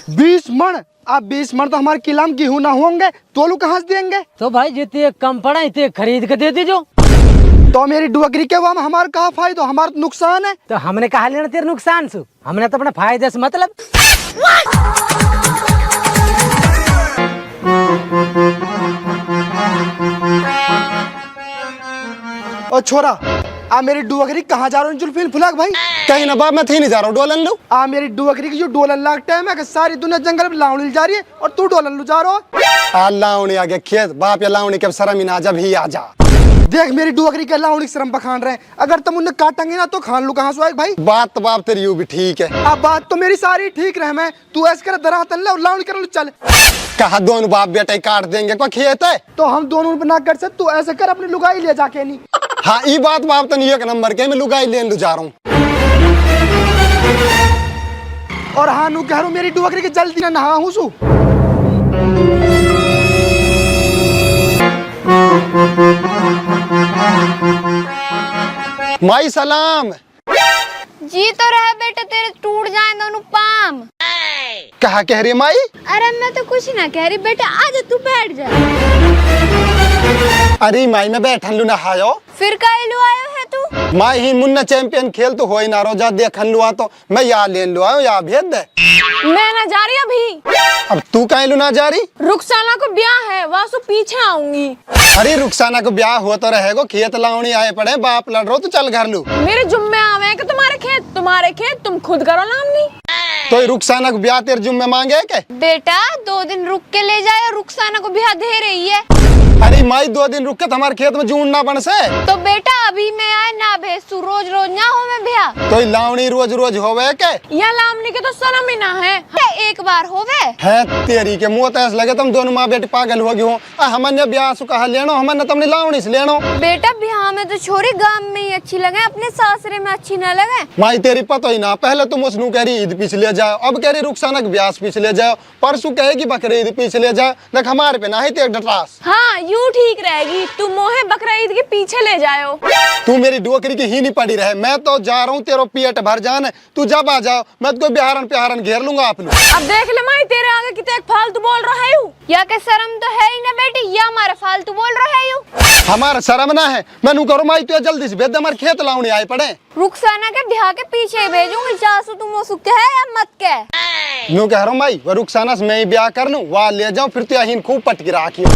20 मन? अब 20 मन तो हमारे किला में गेहूं ना होंगे, तोलू कहाँ से देंगे? तो भाई जितने कम पड़ा इतने खरीद के दे दीजो। तो मेरी डुअगरी के वाम हमारा कहाँ फायदा, हमारा तो नुकसान है। तो हमने कहा लेना तेरे नुकसान से, हमने तो अपना फायदे से मतलब। और छोरा आ मेरी डुअगरी कहाँ जा रहा हूँ जुल्फिन फुलाक भाई? कहीं ना बाप मैं थी नहीं जा रहा हूँ, डोलन लू। आ मेरी डुअगरी की जो डोलन लाग टाइम है कि सारी दुनिया जंगल में लावणी जा रही है और तू डोलन लू जा रहा हो। आ लावणी आगे खेत बाप या लावणी के शर्म ही ना जब ही आ जा। देख मेरी डुअगरी के लावणी शर्म बखान रहे हैं, अगर तुम उन्हें काटेंगे ना तो खान लू कहाँ से भाई? बात तो बाप तेरी यूं भी ठीक है। अब बात तो मेरी सारी ठीक रहे, मैं तू ऐसे कर दरा तन ले लावणी कर लू चल। कहा दोनों बाप बेटे काट देंगे, कोई खेत है? तो हम दोनों ना कर सकते, तू ऐसे कर अपनी लुगाई ले जाके नहीं। हाँ ये बात बाप तो नहीं एक नंबर के, मैं लुगाई लेने जा रहा हूँ। और हाँ नू कह रहा हूँ मेरी डुअगरी के जल्दी ना नहा हूँ सू। माई सलाम। जी तो रहे बेटे, तेरे टूट जाए दोनों पाम। कहा कह रही माई? अरे मैं तो कुछ ना कह रही बेटे, आजा तू बैठ जा। अरे माई मैं बैठन लू नहायो। फिर काहे लू आयो है तू? माई ही मुन्ना चैंपियन खेल तो हो ही ना रो, जा देखन लुआ तो मैं यहाँ लेन लू आयो, यहाँ भेज दे। मैं ना जा रही अभी। अब तू कहीं लू ना जा रही? रुखसाना को ब्याह है, वहाँ से पीछे आऊंगी। अरे रुखसाना को ब्याह हुआ तो रहेगो, खेत लावणी आए पड़े, बाप लड़ रो तो चल घर लू। मेरे जुम्मे आवे कि तुम्हारे खेत तुम खुद करो लामनी। तो रुखसाना को ब्याह तेरे जुम्मे मांगे के? बेटा 2 दिन रुक के ले जाए, रुखसाना को ब्याह दे रही है। अरे माई 2 दिन रुक के हमारे खेत में जून ना बन से। तो बेटा अभी मैं आए ना भेज तू, रोज रोज ना हो मैं ब्याह। तो लावणी रोज रोज होवे के? या लामनी के तो शर्म ही ना है, एक बार होवे है तेरी के मुँह तो ऐसा लगे तुम दोनों माँ बेटी पागल हो गई हो। हमने ब्याह सु कहा लेनो, हमने तुमने लावणी से लेनो। बेटा ब्याह में तो छोरी गांव में ही अच्छी लगे, अपने सासरे में अच्छी ना लगे। माई तेरी पता ही ना, पहले तुम उसनु कह रही ईद पीछे ले जाओ, अब कह रही रुखसाना के ब्याह पीछे ले जाओ, परसों कहेगी बकरे ईद पीछे ले जाओ। देख हमारे पे ना ही तेरे डटास। हाँ यूं ठीक रहेगी, तुम मोहे बकरा ईद के पीछे ले जाओ। तू मेरी डुअकरी की ही नहीं पड़ी रहे, मैं तो जा रहा हूँ, तेरा पेट भर जान, तू जब आ जाओ मैं तो बिहारन प्यारन घेर लूंगा आप लोग। अब देख ले माई तेरे आगे कितने फालतू बोल रहा है यू, या के शर्म तो है ही ना बेटी, या हमारा फालतू बोल रहा है यू। हमारा शर्म ना है, मैं करो माई तू जल्दी से भेज दे, हमारे खेत लावणी आए पड़े। रुखसाना के ब्याह के पीछे भेजूंगी, चासू तुम वो सुख है या मत के। न्यू कह रहा हूँ माई, वो रुखसाना से मैं ही ब्याह कर लूँ, वहाँ ले जाऊँ, फिर तो यही खूब पटकी राखियो।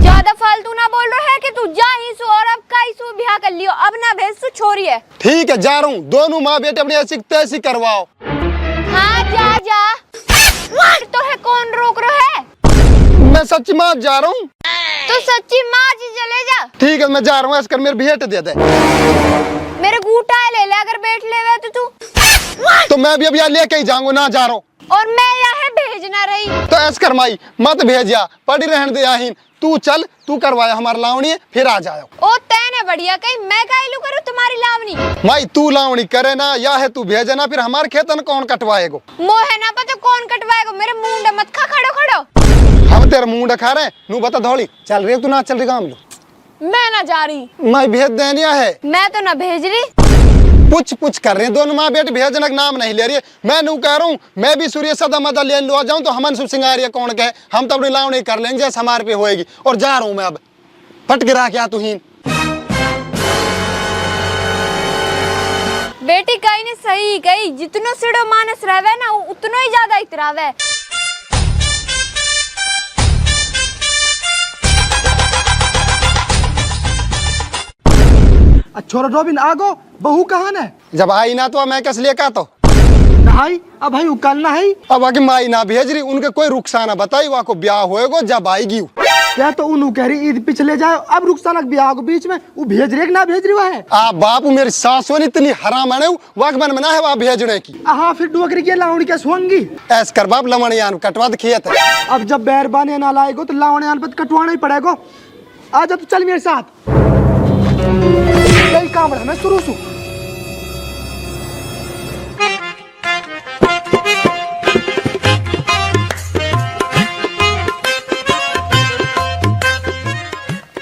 ज्यादा फालतू ना बोल रहा है कि तू जा ही सो, और अब का ही सो ब्याह कर लियो, अब ना भेज सो छोरी है। ठीक है जा रहा हूँ, दोनों माँ बेटे अपनी ऐसी तैसी करवाओ। हाँ जा जा, तो है कौन रोक रहा है? मैं सच्ची माँ जा रहा हूँ। तो सच्ची माँ जी चले जा। ठीक है मैं जा रहा हूँ, ऐसा कर मेरे भेंट दे दे। मेरे गूठा ले ले, अगर बैठ ले वे तो तू। तो मैं भी अब यहाँ लेके ही जाऊंगा, ना जा रहा हूँ। और मैं यहाँ भेजना रही। तो ऐसा कर माई मत भेजिया, पड़ी रहने दे यहीं, तू चल, तू करवाया हमारा लावणी फिर आ जाओ। ओ तैने बढ़िया, कहीं मैं काइलू करूँ तुम्हारी लावनी? माई तू लावणी करे ना, या है तू भेजे ना, फिर हमारे खेतन कौन कटवाएगो? मोहे ना पता कौन कटवाएगा, मेरे मुंडे मत खा, खड़ो खड़ो। हम तेरा मुंह खा रहे, नू बता धौली चल रही तू ना चल रही काम लो। मैं ना जा रही। मैं भेज देनिया है। मैं तो ना भेज रही। पुछ कर रहे हैं दोनों माँ बेटे, भेजने का नाम नहीं ले रही है। मैं नू कह रहा हूँ, मैं भी सूर्य सदा मदा ले लो जाऊँ तो हमन सिंगारिया कौन कहे, हम तो अपनी लावणी कर लेंगे जैसे हमारे पे होएगी। और जा रहा हूँ मैं अब, पट गिरा क्या तू ही। बेटी कहीं ने सही कही, जितनो सिड़ो मानस रहे ना उतनो ही ज्यादा इतरावे। छोरा रोबिन आगो, बहू कहाँ है? जब आई ना तो मैं कैसे लेकर तो नहाई अब भाई उकल ना है। अब आगे माई ना भेज रही, उनके कोई रुखसाना बताई वहाँ को ब्याह होएगो जब आएगी। क्या तो उन्होंने कह रही ईद पिछले जाए, अब रुखसाना ब्याह को बीच में वो भेज रही ना भेज रही वह है? आ बापू मेरी सासू ने इतनी हराम है वक्त मन मना है वहाँ भेजने की। हाँ फिर डुअगरी के लावणी क्या सोंगी? ऐस कर बाप लमणियान कटवा दे खेत है। अब जब बैरबान ना लाएगो तो लावणियान पर कटवाना ही पड़ेगा। आजा तो चल मेरे साथ, यही काम है मैं शुरू से।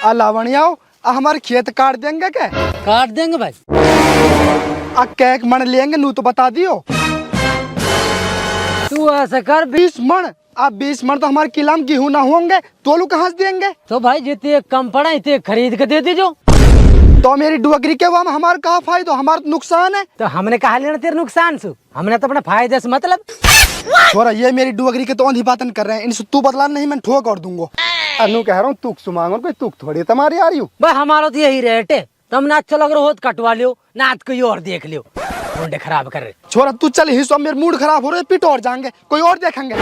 लावणियाओ हमारे खेत काट देंगे क्या? काट देंगे भाई। कैक मन लेंगे नू तो बता दियो। तू तू ऐसे कर 20 मन। अब 20 मन तो हमारे किला में गेहूं ना होंगे, तोलू कहाँ से देंगे? तो भाई जितने कम पड़ा इतने खरीद के दे दीजो। तो मेरी डुगरी के वहाँ हमारा कहाँ फायदा, हमारा तो नुकसान है। तो हमने कहा लेना तेरे नुकसान से, हमने तो अपना फायदे से मतलब। छोरा ये मेरी डुगरी के तो औंधी बातन कर रहे हैं, इनसे तू बदला नहीं, मैं ठोक और दूंगा। अनु कह रहा हूँ तुक सुमांगो, कोई तुक थोड़ी तुम्हारी आ रही हूँ। भाई हमारा तो यही रेट है, तुम ना अच्छा लग रहा हो तो कटवा लियो, ना तो कोई और देख लियो। मुंडे खराब कर रहे। छोरा तू चल, हिस्सा मेरे मूड खराब हो रहे, पिट और जाएंगे, कोई और देखेंगे।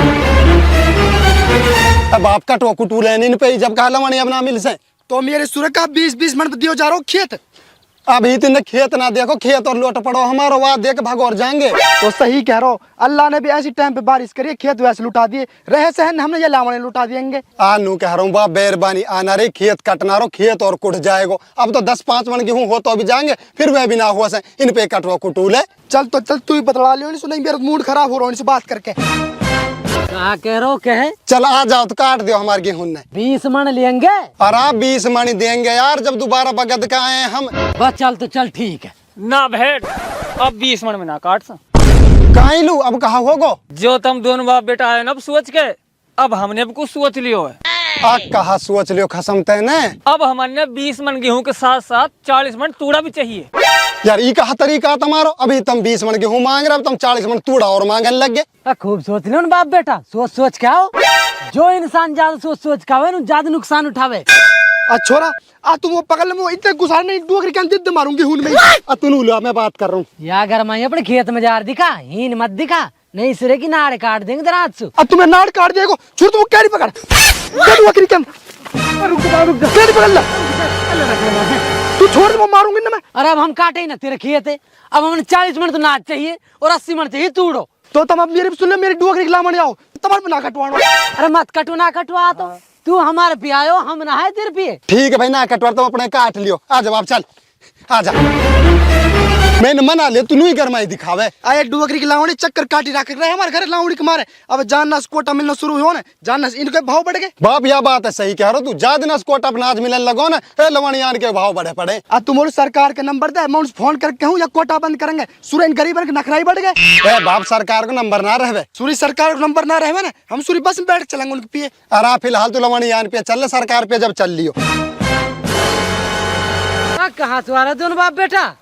अब आप कटो कुटू लेने इन पे जब कहा लवानी अब ना मिल से तो मेरे सूर्य का 20-20 मन दियो जा रहा हूँ खेत। अब इतने खेत ना देखो, खेत और लोट पड़ो हमारा, वहाँ देख भागो और जाएंगे। तो सही कह रहा हूँ, अल्लाह ने भी ऐसी टाइम पे बारिश करी, खेत वैसे लुटा दिए, रहे सहन हमने ये लावणे लुटा दिएंगे। आनू कह रहा हूँ बा बेरबानी आना रे, खेत कटना रो, खेत और कुट जाएगो। अब तो 10-5 मन गेहूं हो तो अभी जाएंगे, फिर वह भी ना हुआ से इन पे कटवा कुटूल है। चल तो चल, तू ही बतला लियो, नहीं सुनाई मेरा मूड खराब हो रहा है इनसे बात करके। कहा कह रहा हो कहे चल आ जाओ तो काट दियो हमारे गेहूं ने। 20 मन लेंगे। और आप 20 मणि देंगे यार, जब दोबारा बगद का आए हम। बस चल तो चल ठीक है। ना भेंट अब 20 मन में ना काट सा। कहीं लू अब कहा होगो जो तुम दोनों बाप बेटा आए ना अब सोच के, अब हमने अब कुछ सोच लियो है। आ कहा सोच लियो खसम तैने। अब हमने 20 मन गेहूं के साथ साथ 40 मन तूड़ा भी चाहिए। यार ई कहा तरीका तुम्हारो, अभी तुम 20 मन गेहूं मांग रहे, अब तुम 40 मन तूड़ा और मांगने लग गए। खूब सोच लो ना बाप बेटा, सोच सोच के आओ। जो इंसान ज्यादा सोच सोच के आवे ना ज्यादा नुकसान उठावे। छोरा आ तुम वो पकड़ ले, इतने गुस्सा नहीं, डुगरी के जिद मारूंगी हूं मैं। अतुलू लो, मैं बात कर रहा हूँ। या अगर मैं अपने खेत में जा दिखा, हीन मत दिखा, नहीं सिरे की नाड़ काट देंगे तेरा हाथ से। अब तुम्हें नाड़ काट देगो, छोड़ तुम कैरी पकड़, डुगरी के रुक जा, कैरी पकड़ ले, तू छोड़ दे, मैं मारूंगी ना मैं। अरे अब हम काटे ही ना, तेरे खेत है। अब हमें 40 मिनट तो नाच चाहिए और 80 मिनट चाहिए तूड़ो। तो तुम अब मेरी सुन ले, मेरी डुगरी के लामने आओ, तुम्हारे ना कटवानो। अरे मत कटो ना कटवा, तो तू हमारे पे आयो, हम ना है तेरे पे। ठीक है भाई, ना कटवा तुम अपने काट लियो। आ जाओ आप, चल आ जा। मैंने मना ले, तू नहीं गरमाई दिखावे। आए डुगरी की लावणी चक्कर काटी रख रहे हमारे घर लावणी के मारे। अब जानना कोटा मिलना शुरू हो ना, जानना इनके भाव बढ़ गए। बाप यह बात है, सही कह रहा तू। ज्यादा ना कोटा अपना आज मिलने लगो ना, लवणियान के भाव बढ़े पड़े। अब तुम सरकार के नंबर दे, मैं उनसे फोन करके कहूँ या कोटा बंद करेंगे। सूर्य गरीब के नखराई बढ़ गए। बाप सरकार को नंबर ना रहे, सूर्य सरकार को नंबर ना रहे ना, हम सूर्य बस में बैठ के चलेंगे उनके पिए। अरे फिलहाल तो लवणियान पे चल, सरकार पे जब चल लियो। कहाँ से आ रहा दोनों बाप बेटा?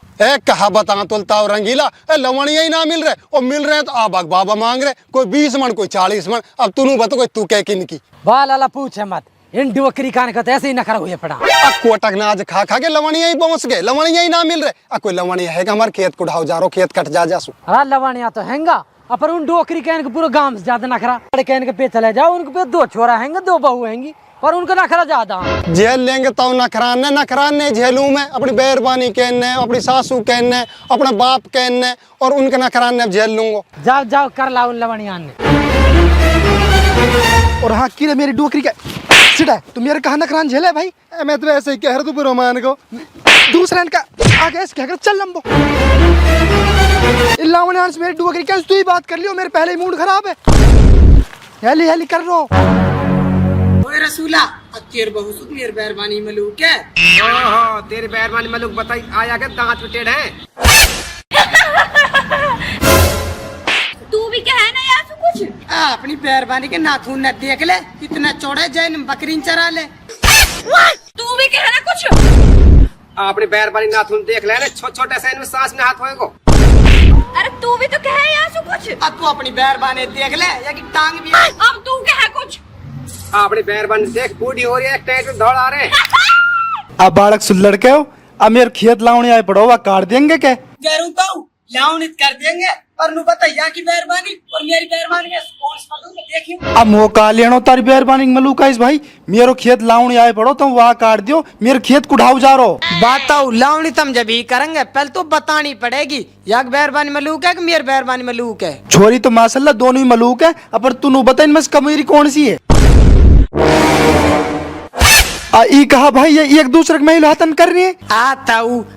कहा बता तुलता और रंगीला, लवणिया ही ना मिल रहे, और मिल रहे तो आप बाबा मांग रहे, कोई 20 मन कोई 40 मन। अब तू बता कोई तू कह किन की बाल अला पूछे मत, इन डुकरी कान का तो ऐसे ही नखरा हुए पड़ा। कोटक नाज खा खा के लवणिया ही पहुंच गए, लवणिया ही ना मिल रहे। कोई लवणिया है हमारे खेत को ढाओ जा रहा, खेत कट जा जासू। हाँ लवानिया तो हैंगा, अपन उन डोकरी कहने के पूरे गांव से ज्यादा नखरा। कहने के पे चले जाओ, उनके पे 2 छोरा हैंगे, 2 बहू हैंगी, पर उनका नखरा ज्यादा। झेल लेंगे तो नखराने झेलू मैं, अपनी बेरबानी कहने, अपनी सासू कहने, अपने बाप कहने, और उनके नखराने झेल लूंगा। जाओ जाओ कर ला उन लवणियान ने। और हाँ की मेरी डुगरी के सीधा तू मेरे कहा नखरान झेले भाई। मैं तो ऐसे ही कह रहा तू रोमान को दूसरा इनका आगे इसके कहकर चल लंबो। लावण्यान से मेरी डुगरी के तू ही बात कर लियो, मेरे पहले ही मूड खराब है। हेली हेली कर रो ओए रसूला, तेरे बहू सुत मेरे बैरबानी मलूक है। हाँ तेरे बैरबानी मलूक बताई आया के दांत पे टेढ़ है। तू भी कहे ना यार तू कुछ। अपनी बैरबानी के नाखून न देख ले, कितना चौड़े जैन बकरीन चरा ले। तू भी कहे ना कुछ। अपने बैरबानी नाथुन देख ले, छोटे से इनमें सांस में हाथ होएगो। अरे तू भी तो कहे यार तू कुछ। अब तू अपनी बैरबानी देख ले, या कि टांग भी। अब तू कहे कुछ। अपनी बैरबानी देख, बूढ़ी हो रही है, टाइट में दौड़ आ रहे हैं। अब बालक सुन लड़के हो, अब मेरे खेत लावणी आए पड़ो, वह काट देंगे क्या? जरूर कहूँ लाउनित कर देंगे, पर नु बताइया की बैरबानी और मेरी बैरबानी में कौन सा फर्क है देखियो। अब मौका लेनो तारी बैरबानी मलूक इस भाई, मेरो खेत लावणी आए पड़ो, तुम वहाँ काट दियो, मेरे खेत को ढाओ जा रो। बताओ लाउनी तुम जब ही करेंगे, पहले तो बतानी पड़ेगी या बैरबानी मलूक है कि मेरी बैरबानी मलूक है। छोरी तो माशाल्लाह दोनों ही मलूक है, पर तू बता इनमें से कमेरी कौन सी है? ई कहा भाई ये एक दूसरे के महिला हतन कर रही है। आता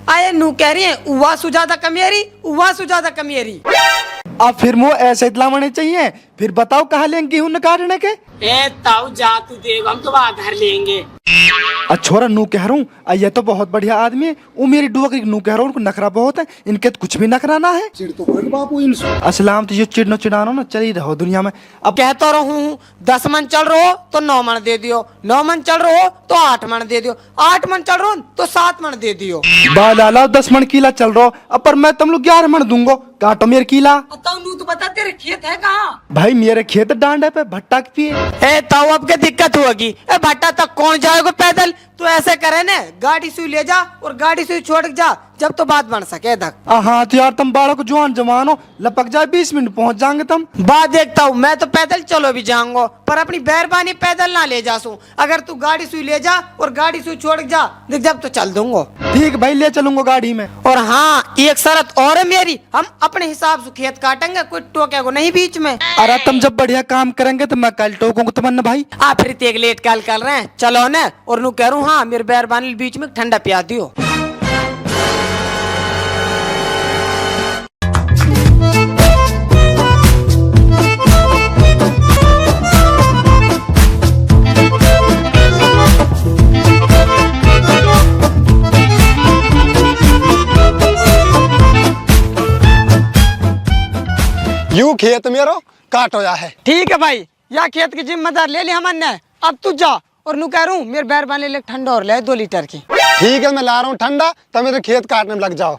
आये नू कह रही है उवा सुजादा कमेरी, उवा सुजादा कमेरी। अब फिर वो ऐसे लावने चाहिए। फिर बताओ कहाँ लेंगे गेहूं न काटने के। ए ताऊ जा तू देव, हम तो बाहर लेंगे। छोरा नू कह रहा हूँ, ये तो बहुत बढ़िया आदमी है। वो मेरी डुआ नू कह रहा हूँ, उनको नखरा बहुत है। इनके तो कुछ भी नखरा ना है। चिड़ तो बापू इनसे असलाम तो ये चिड़नो चिड़ानो ना चल ही रहो दुनिया में। अब कहता रहूं 10 मन चल रहो तो 9 मन दे दियो, 9 मन चल रहो तो 8 मन दे दियो, 8 मन चल रहो तो 7 मन दे दियो। बाला 10 मन किला चल रहा अब पर मैं तुम लोग 11 मन दूंगा। काटो मेरे किला। ताऊ नू तो बता तेरे खेत है कहाँ? भाई मेरे खेत डांडे पे भट्टा की पिए। ए ताऊ अब क्या दिक्कत होगी? ए भट्टा तक कौन जाएगा पैदल? तो ऐसे करे ना, गाड़ी से ले जा और गाड़ी से छोड़ के जा, जब तो बात बन सके तक। हाँ तो यार तुम बाड़ो को जवान जवान हो, लपक जाए 20 मिनट पहुंच जाएंगे तुम। बात देखता हूँ, मैं तो पैदल चलो भी जाऊंगा, पर अपनी मेहरबानी पैदल ना ले जा सू। अगर तू गाड़ी से ले जा और गाड़ी से छोड़ के जा, देख जब तो चल दूंगा। ठीक भाई ले चलूंगा गाड़ी में। और हाँ एक शर्त और है मेरी, हम अपने हिसाब से खेत काटेंगे, कोई टोकेगा नहीं बीच में। अरे तुम जब बढ़िया काम करेंगे तो मैं कल टोकूंगा तुमने भाई। फिर तेग लेट कल कर रहे हैं, चलो न। और नू कह रहा हूँ हाँ मेरे मेहरबानी बीच में ठंडा पिया दियो। यूं खेत मेरो काटो या है। ठीक है भाई, या खेत की जिम्मेदार ले ली हमने। अब तू जा और नू कह रहा हूँ मेरे मेहरबानी ले ठंडा और ले 2 लीटर की। ठीक है मैं ला रहा हूँ ठंडा, तो मेरे खेत काटने में लग जाओ।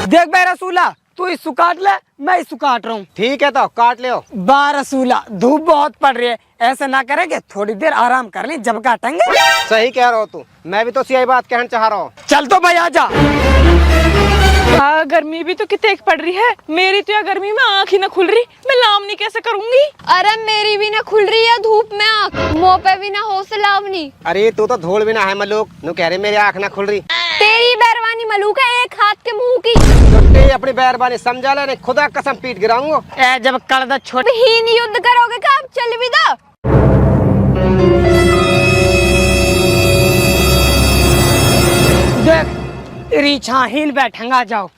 देख भाई रसूला, तू इसु काट ले, मैं इसु काट रहा हूँ। ठीक है तो काट ले। बा रसूला धूप बहुत पड़ रही है, ऐसे ना करेंगे, थोड़ी देर आराम कर ले जब काटेंगे। सही कह रहा हो तू, मैं भी तो यही बात कहना चाह रहा हूँ। चल तो भाई आजा। गर्मी भी तो कितने पड़ रही है। मेरी तो यार गर्मी में आँख ही ना खुल रही, मैं लावनी कैसे करूंगी? अरे मेरी भी ना खुल रही है धूप में आँख, मुँह पे भी ना हो से लावनी। अरे तू तो धूल भी ना है मलूक, नू कह रही मेरी आँख ना खुल रही। तेरी बैरवानी मलूक है एक हाथ के मुंह की। छुट्टी अपनी बैरबानी समझा ले, खुदा कसम पीट गिराऊंगा। जब कड़दा छोड़ हीन युद्ध करोगे का? अब चल विदा। देख रीछा हिल बैठेंगा, जाओ।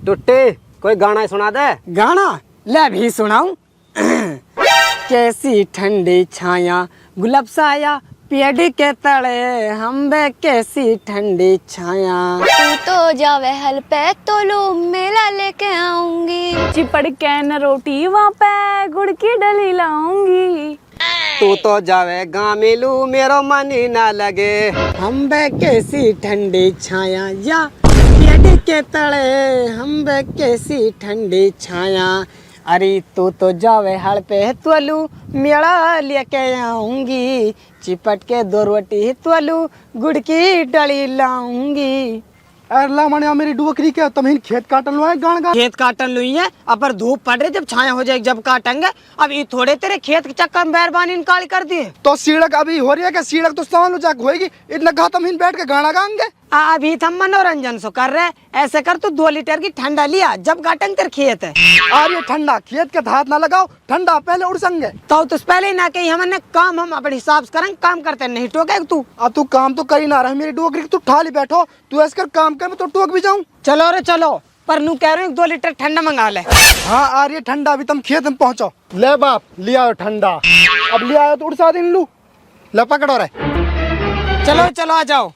टुट्टी कोई गाना सुना दे। गाना ले भी सुनाऊं। कैसी ठंडी छाया गुलाब साया पेड़ के तले हम बे, कैसी ठंडी छाया। तू तो जावे हल पे तो लो मेला लेके आऊंगी। चिपड़ के न रोटी वहाँ पे गुड़ की डली लाऊंगी। तू तो जावे गामिलू मेरो मन ही ना लगे। हम बे कैसी ठंडी छाया या पेड़ के तले हम बे, कैसी ठंडी छाया। अरे तू तो जावे हल पे तोलू मेला लेके आऊंगी, चिपट के 2 रोटी तोलू गुड़ की डली लाऊंगी। अरे ला मने मेरी डुआ क्या तुम इन खेत काटन लो है गान गा। खेत काटन लुई है, अब पर धूप पड़ रही, जब छाया हो जाएगी जब काटेंगे। अब ये थोड़े तेरे खेत के चक्कर में मेहरबानी निकाल कर दिए। तो सीढ़क अभी हो रही है क्या? सीढ़क तो सामान जाक होएगी, इतना कहा तुम इन बैठ के गाना गाएंगे। अभी हम मनोरंजन सो कर रहे हैं। ऐसे कर तू 2 लीटर की ठंडा लिया, जब काटेंगे तेरे खेत है। अरे ठंडा खेत के हाथ ना लगाओ, ठंडा पहले उड़ संगे। तो पहले ही ना कही हमने काम, हम अपने हिसाब से करेंगे, काम करते नहीं टोके तू। अब तू काम तो कर ही ना रहा मेरी डुआ तू ठाली बैठो, तू ऐसे कर काम कर, मैं तो टोक भी जाऊं। चलो रे चलो, पर नू कह रहे 2 लीटर ठंडा मंगा ले। हाँ आ रही है ठंडा, अभी तुम खेत में पहुंचो। ले बाप लिया ठंडा, अब लिया आयो तो उड़ सा दिन लू। ले पकड़ो रे। चलो चलो आ जाओ।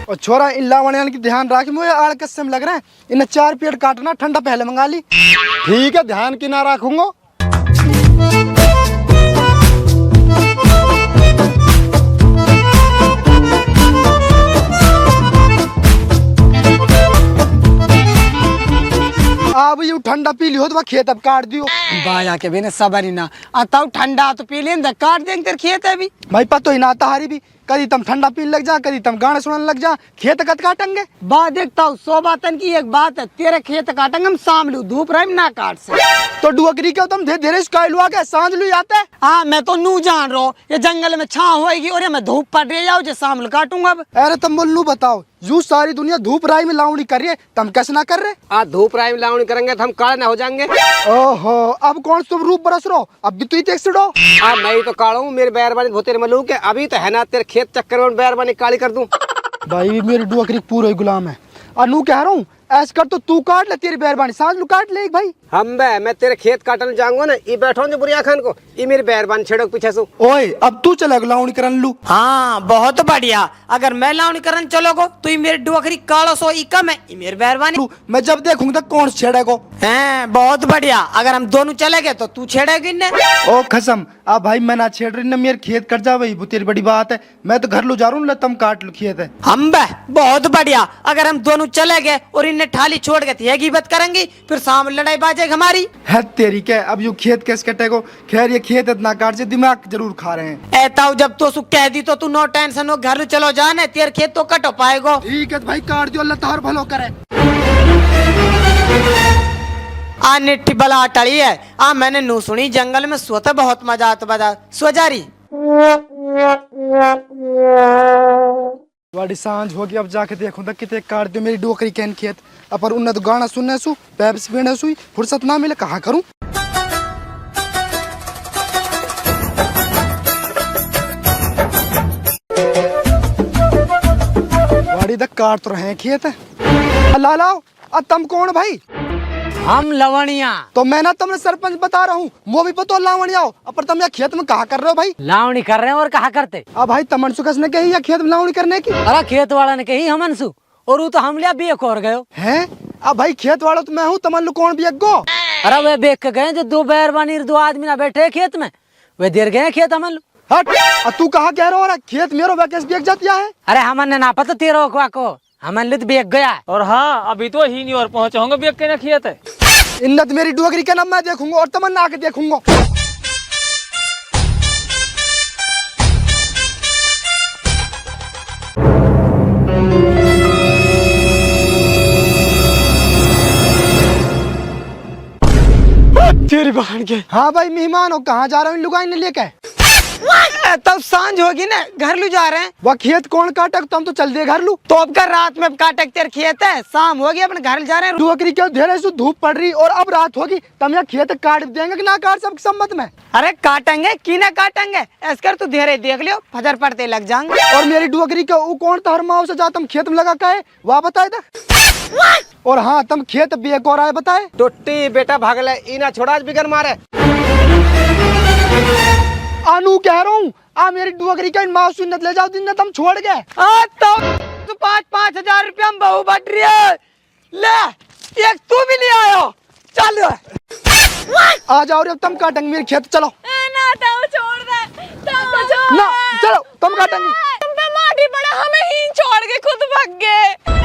और छोरा इन लावण की ध्यान रख, मुझे आड़ कस्से में लग रहा है। इन्हें 4 पेड़ काटना, ठंडा पहले मंगा ली। ठीक है ध्यान की ना रखूंगा। अब यू ठंडा पी लियो तो खेत अब काट दियो। बाया के बिना सबर ही ना आता, ठंडा तो पी लें, काट देंगे तेरे खेत है भी। भाई पतो ही ना आता हारी भी, कभी तुम ठंडा पीने लग जा, कभी तुम गाना सुनाने लग जा, खेत कद काटेंगे। बात देखता हूँ 100 बातन की एक बात है, तेरे खेत काटेंगे हम शाम लू, धूप रहे ना काट से। तो डुअकरी क्या तुम धीरे धीरे स्काइल हुआ क्या सांझ लू आता है। हाँ मैं तो नू जान रहा हूँ, ये जंगल में छां होएगी और ये मैं धूप पड़ रही जाऊँ, जो शाम लू काटूंगा। अब अरे तुम बोल बताओ, यू सारी दुनिया धूप राई में लावणी कर रही है, तुम कैसे ना कर रहे? आज धूप राय में लावणी करेंगे तो हम काले ना हो जाएंगे। ओहो अब कौन तुम रूप बरस रहो, अब भी तू ही एक्सीड हो। मैं तो काड़ा हूँ, मेरी बैरबानी तेरे मलूक है, अभी तो है ना तेरे खेत चक्कर में बैरबानी काली कर दूं। भाई मेरी डुआ पूरा ही गुलाम है। अनु कह रहा हूँ ऐस कर तो तू काट ले, तेरी मेहरबानी सांझ लू काट ले एक भाई। हम बे मैं तेरे खेत काटने जाऊंगा ना, ये बैठो जो बुरिया खान को, ये मेरी बैरबान छेड़ो पीछे से। ओए अब तू चला लाउनी करन लू। हाँ बहुत बढ़िया। अगर मैं लावनी करन चलोगो तो ये मेरी डुआकरी कालो सो ई कम है, ये मेरी मेहरबानी। मैं जब देखूंगा तो कौन छेड़ेगो। हैं बहुत बढ़िया। अगर हम दोनों चले गए तो तू छेड़ेगी न। ओ कसम अब भाई मैं ना छेड़ रही ना, मेरे खेत कट जा भाई, वो तेरी बड़ी बात है। मैं तो घर लो जा रहा हूँ, तुम काट लो खेत है। हम बे बहुत बढ़िया। अगर हम दोनों चले गए और इन्हें थाली छोड़ गए ये गिबत करेंगी, फिर शाम लड़ाई बाजेगी हमारी। है तेरी क्या अब यू खेत कैसे कटेगो। खैर ये खेत इतना काट से दिमाग जरूर खा रहे हैं। ऐताऊ जब तो सुख कह दी तो तू नो टेंशन हो, घर चलो जाने तेरे खेत तो कट हो पाएगो। ठीक है भाई काट दियो, अल्लाह तार भलो करे। आ निठी बला टड़ी है। आ मैंने नू सुनी जंगल में सोते बहुत मजा आता बजा सो जा रही। बड़ी सांझ होगी, अब जाके देखूं तक कितने काट दियो मेरी डोकरी कैन खेत। अपर उन्हें तो गाना सुनने सु पैप्स पीने सुई फुर्सत ना मिले, कहाँ करूं। बड़ी तक काट तो रहे हैं खेत। अल्लाह लाओ अब तुम कौन भाई। हम लवणिया। तो मैं ना तुमने सरपंच बता रहा हूँ, वो भी पतो लावणिया हो। अब तुम यहाँ खेत में कहा कर रहे हो भाई। लावणी कर रहे हैं और कहा करते। अब भाई तमनसु कसने कही या खेत में लावणी करने की। अरे खेत वाला ने कही हमनसु और वो तो हम लिया बेक और गयो हैं। अब भाई खेत वाला तो मैं हूँ, तमन कौन भी अगो। अरे वे बेक के गए जो दो बैरबानी दो आदमी ना बैठे खेत में, वे देर गए खेत हमन। हट तू कहाँ कह रहा हो, खेत मेरो वैकेस बेक जाती है। अरे हमन ने ना पता तेरो को हमन लित बेक गया। और हाँ अभी तो ही नहीं और पहुंचा होंगे बेग के ना खेत है। इन्नत मेरी डुगरी का नाम मैं देखूंगा और तमन्ना आके देखूंगा। तेरी बहन के। हाँ भाई मेहमान हो, कहाँ जा रहे हो इन लुगाई ने लेके। तब सांझ होगी ना, घर लू जा रहे हैं। वह खेत कौन काटक, तुम तो चल दे घर लू। तो अब कर रात में काटक तेरे खेत है, शाम होगी अपने घर जा रहे हैं। डुगरी क्यों धेरे से धूप पड़ रही और अब रात होगी, तुम यहाँ खेत काट देंगे कि ना काट सब सम्मत में। अरे काटेंगे की ना काटेंगे, ऐसकर तू धेरे देख लियो फजर पड़ते लग जाएंगे। और मेरी डुगरी का वो कौन था हरमाओ से जा तुम खेत में लगा का है वह बताए था। और हाँ तुम खेत बेक और आए बताए। टुट्टी बेटा भागले इना छोड़ा बिगर मारे। अनु कह रहा हूँ आ मेरी डुगरी का माँ सुन्नत ले जाओ, दिन तुम छोड़ गए। तो 5,000 रुपया हम बहू बट रही है, ले एक तू भी ले आयो। चल आ जाओ रे तुम काटेंगे मेरे खेत, चलो ना ताऊ छोड़ दे, ताऊ छोड़ ना चलो तुम काटेंगे। तुम पे माटी पड़ा, हमें ही छोड़ के खुद भाग गए।